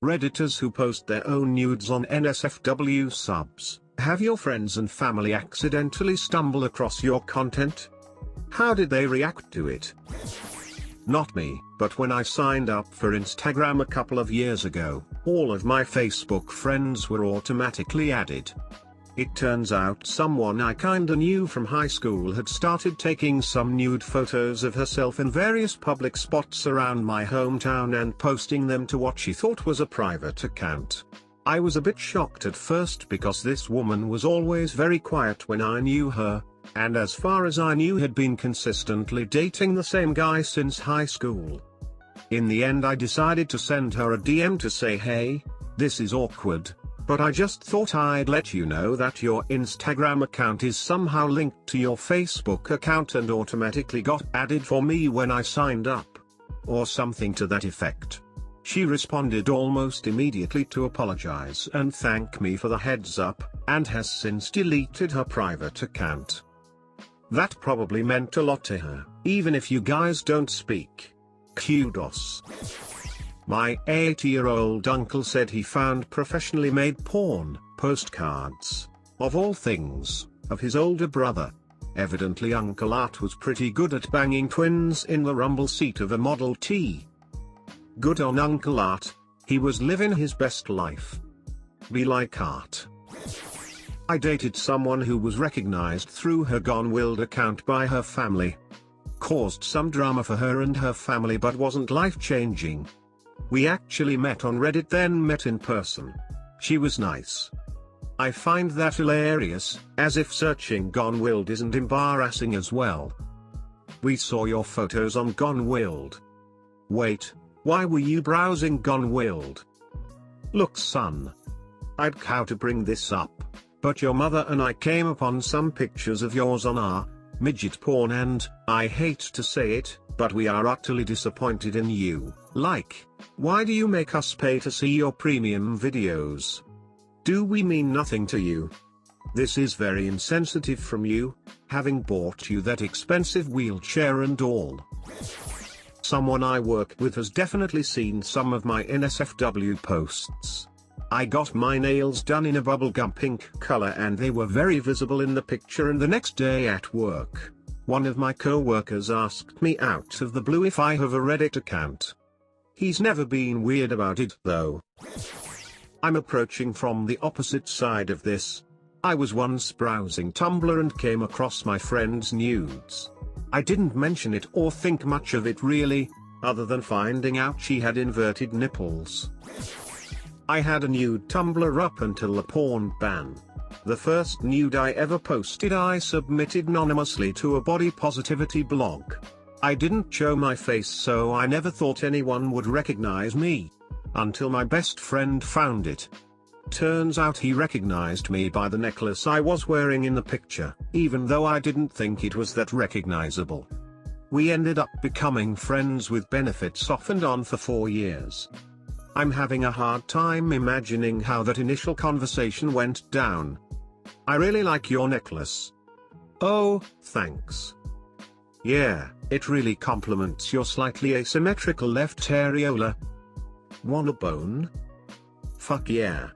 Redditors who post their own nudes on NSFW subs. Have your friends and family accidentally stumble across your content? How did they react to it? Not me, but when I signed up for Instagram a couple of years ago, all of my Facebook friends were automatically added. It turns out someone I kinda knew from high school had started taking some nude photos of herself in various public spots around my hometown and posting them to what she thought was a private account. I was a bit shocked at first because this woman was always very quiet when I knew her, and as far as I knew had been consistently dating the same guy since high school. In the end I decided to send her a DM to say, hey, this is awkward, but I just thought I'd let you know that your Instagram account is somehow linked to your Facebook account and automatically got added for me when I signed up. Or something to that effect. She responded almost immediately to apologize and thank me for the heads up, and has since deleted her private account. That probably meant a lot to her, even if you guys don't speak. Kudos. My 80-year-old uncle said he found professionally made porn postcards, of all things, of his older brother. Evidently Uncle Art was pretty good at banging twins in the rumble seat of a Model T. Good on Uncle Art, he was living his best life. Be like Art. I dated someone who was recognized through her Gone Wild account by her family. Caused some drama for her and her family but wasn't life-changing. We actually met on Reddit then met in person. She was nice. I find that hilarious, as if searching Gone Wild isn't embarrassing as well. We saw your photos on Gone Wild. Wait, why were you browsing Gone Wild? Look son. I'd how to bring this up, but your mother and I came upon some pictures of yours on our midget porn and, I hate to say it, but we are utterly disappointed in you. Like, why do you make us pay to see your premium videos? Do we mean nothing to you? This is very insensitive from you, having bought you that expensive wheelchair and all. Someone I work with has definitely seen some of my NSFW posts. I got my nails done in a bubblegum pink color and they were very visible in the picture, and the next day at work, one of my co-workers asked me out of the blue if I have a Reddit account. He's never been weird about it though. I'm approaching from the opposite side of this. I was once browsing Tumblr and came across my friend's nudes. I didn't mention it or think much of it really, other than finding out she had inverted nipples. I had a nude Tumblr up until the porn ban. The first nude I ever posted I submitted anonymously to a body positivity blog. I didn't show my face so I never thought anyone would recognize me. Until my best friend found it. Turns out he recognized me by the necklace I was wearing in the picture, even though I didn't think it was that recognizable. We ended up becoming friends with benefits off and on for 4 years. I'm having a hard time imagining how that initial conversation went down. I really like your necklace. Oh, thanks. Yeah, it really complements your slightly asymmetrical left areola. Want a bone? Fuck yeah.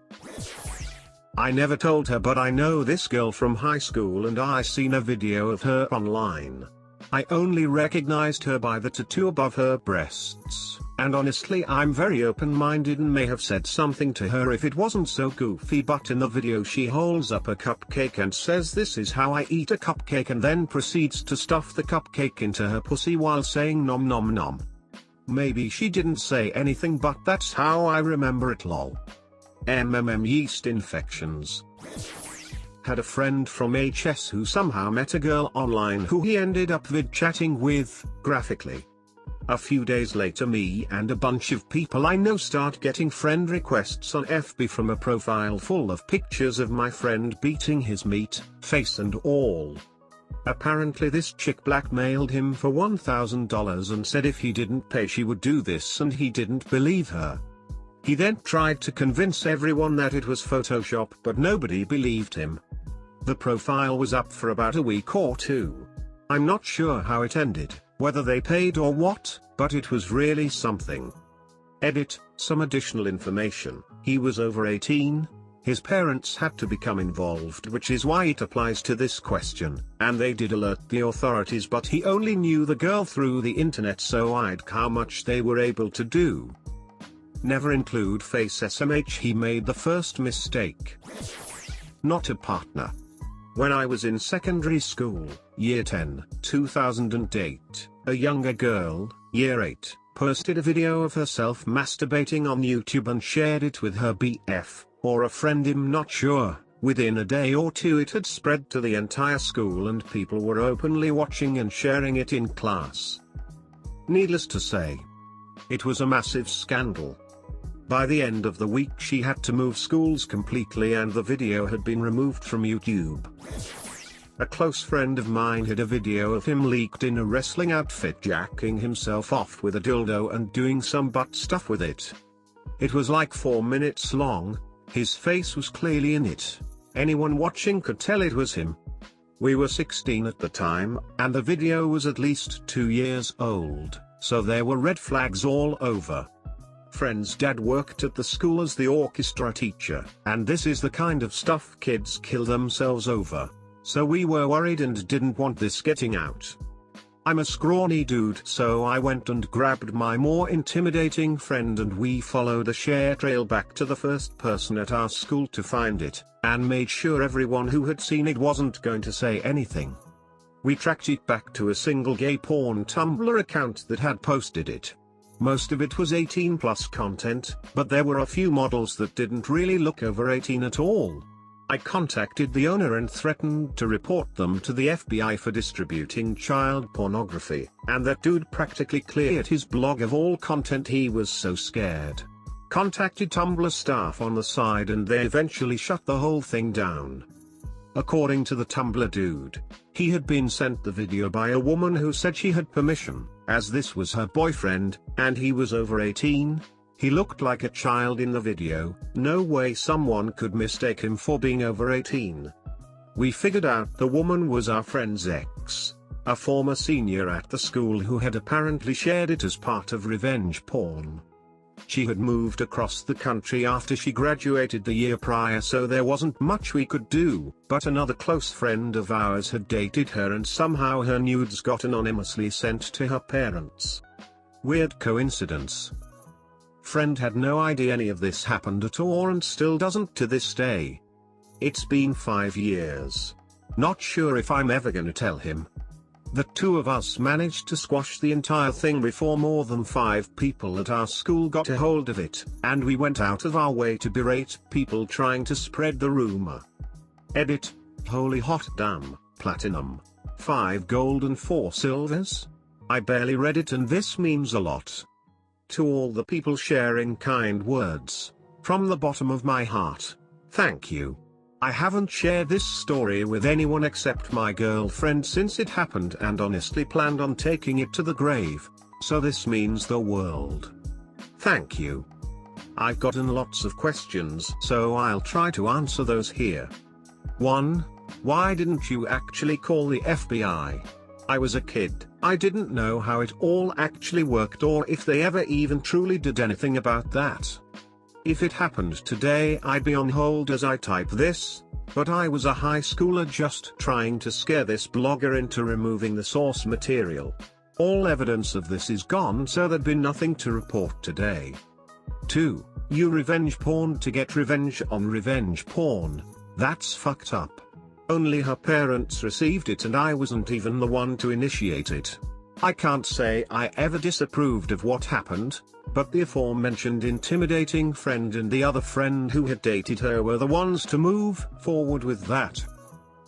I never told her, but I know this girl from high school and I seen a video of her online. I only recognized her by the tattoo above her breasts, and honestly I'm very open-minded and may have said something to her if it wasn't so goofy, but in the video she holds up a cupcake and says this is how I eat a cupcake, and then proceeds to stuff the cupcake into her pussy while saying nom nom nom. Maybe she didn't say anything, but that's how I remember it lol. Yeast infections. Had a friend from HS who somehow met a girl online who he ended up vid-chatting with, graphically. A few days later me and a bunch of people I know start getting friend requests on FB from a profile full of pictures of my friend beating his meat, face and all. Apparently this chick blackmailed him for $1,000 and said if he didn't pay she would do this, and he didn't believe her. He then tried to convince everyone that it was Photoshop, but nobody believed him. The profile was up for about a week or two. I'm not sure how it ended, whether they paid or what, but it was really something. Edit, some additional information: he was over 18. His parents had to become involved, which is why it applies to this question, and they did alert the authorities, but he only knew the girl through the internet, so I'd how much they were able to do. Never include face SMH. He made the first mistake. Not a partner. When I was in secondary school, year 10, 2008, a younger girl, year 8, posted a video of herself masturbating on YouTube and shared it with her BF, or a friend, I'm not sure. Within a day or two it had spread to the entire school and people were openly watching and sharing it in class. Needless to say, it was a massive scandal. By the end of the week she had to move schools completely and the video had been removed from YouTube. A close friend of mine had a video of him leaked in a wrestling outfit jacking himself off with a dildo and doing some butt stuff with it. It was like 4 minutes long. His face was clearly in it. Anyone watching could tell it was him. We were 16 at the time, and the video was at least 2 years old, so there were red flags all over. Friend's dad worked at the school as the orchestra teacher, and this is the kind of stuff kids kill themselves over. So we were worried and didn't want this getting out. I'm a scrawny dude, so I went and grabbed my more intimidating friend and we followed a share trail back to the first person at our school to find it, and made sure everyone who had seen it wasn't going to say anything. We tracked it back to a single gay porn Tumblr account that had posted it. Most of it was 18+ content, but there were a few models that didn't really look over 18 at all. I contacted the owner and threatened to report them to the FBI for distributing child pornography, and that dude practically cleared his blog of all content. He was so scared. Contacted Tumblr staff on the side and they eventually shut the whole thing down. According to the Tumblr dude, he had been sent the video by a woman who said she had permission, as this was her boyfriend, and he was over 18. He looked like a child in the video. No way someone could mistake him for being over 18. We figured out the woman was our friend's ex, a former senior at the school who had apparently shared it as part of revenge porn. She had moved across the country after she graduated the year prior, so there wasn't much we could do, but another close friend of ours had dated her and somehow her nudes got anonymously sent to her parents. Weird coincidence. Friend had no idea any of this happened at all and still doesn't to this day. It's been 5 years. Not sure if I'm ever gonna tell him. The two of us managed to squash the entire thing before more than 5 people at our school got a hold of it, and we went out of our way to berate people trying to spread the rumor. Edit, holy hot damn, platinum, 5 gold and 4 silvers? I barely read it and this means a lot. To all the people sharing kind words, from the bottom of my heart, thank you. I haven't shared this story with anyone except my girlfriend since it happened and honestly planned on taking it to the grave, so this means the world. Thank you. I've gotten lots of questions, so I'll try to answer those here. 1. Why didn't you actually call the FBI? I was a kid, I didn't know how it all actually worked or if they ever even truly did anything about that. If it happened today I'd be on hold as I type this, but I was a high schooler just trying to scare this blogger into removing the source material. All evidence of this is gone, so there'd be nothing to report today. 2. You revenge porn to get revenge on revenge porn. That's fucked up. Only her parents received it and I wasn't even the one to initiate it. I can't say I ever disapproved of what happened, but the aforementioned intimidating friend and the other friend who had dated her were the ones to move forward with that.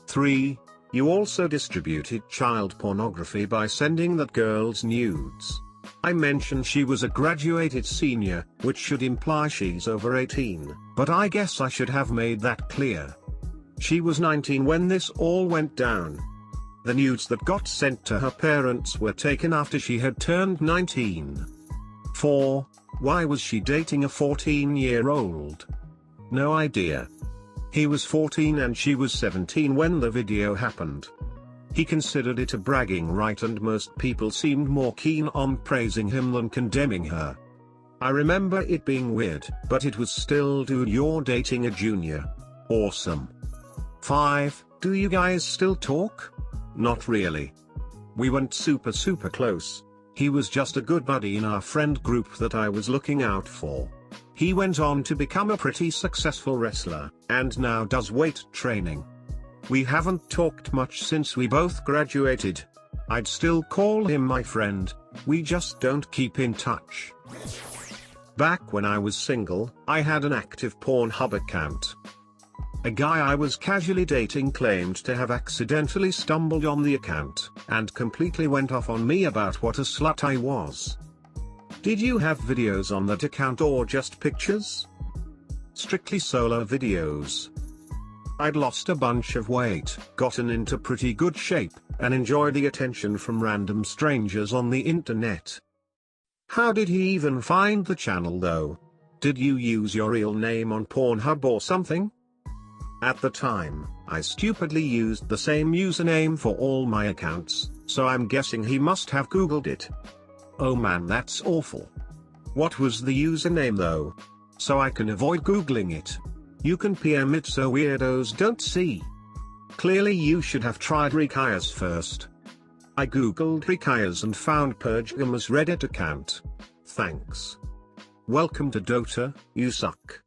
3. You also distributed child pornography by sending that girl's nudes. I mentioned she was a graduated senior, which should imply she's over 18, but I guess I should have made that clear. She was 19 when this all went down. The nudes that got sent to her parents were taken after she had turned 19. 4. Why was she dating a 14-year-old? No idea. He was 14 and she was 17 when the video happened. He considered it a bragging right and most people seemed more keen on praising him than condemning her. I remember it being weird, but it was still dude, you're dating a junior. Awesome. 5. Do you guys still talk? Not really. We weren't super close. He was just a good buddy in our friend group that I was looking out for. He went on to become a pretty successful wrestler, and now does weight training. We haven't talked much since we both graduated. I'd still call him my friend, we just don't keep in touch. Back when I was single, I had an active Pornhub account. A guy I was casually dating claimed to have accidentally stumbled on the account, and completely went off on me about what a slut I was. Did you have videos on that account or just pictures? Strictly solo videos. I'd lost a bunch of weight, gotten into pretty good shape, and enjoyed the attention from random strangers on the internet. How did he even find the channel though? Did you use your real name on Pornhub or something? At the time, I stupidly used the same username for all my accounts, so I'm guessing he must have googled it. Oh man, that's awful. What was the username though? So I can avoid googling it. You can PM it so weirdos don't see. Clearly you should have tried Rikayas first. I googled Rikayas and found Purgama's Reddit account. Thanks. Welcome to Dota, you suck.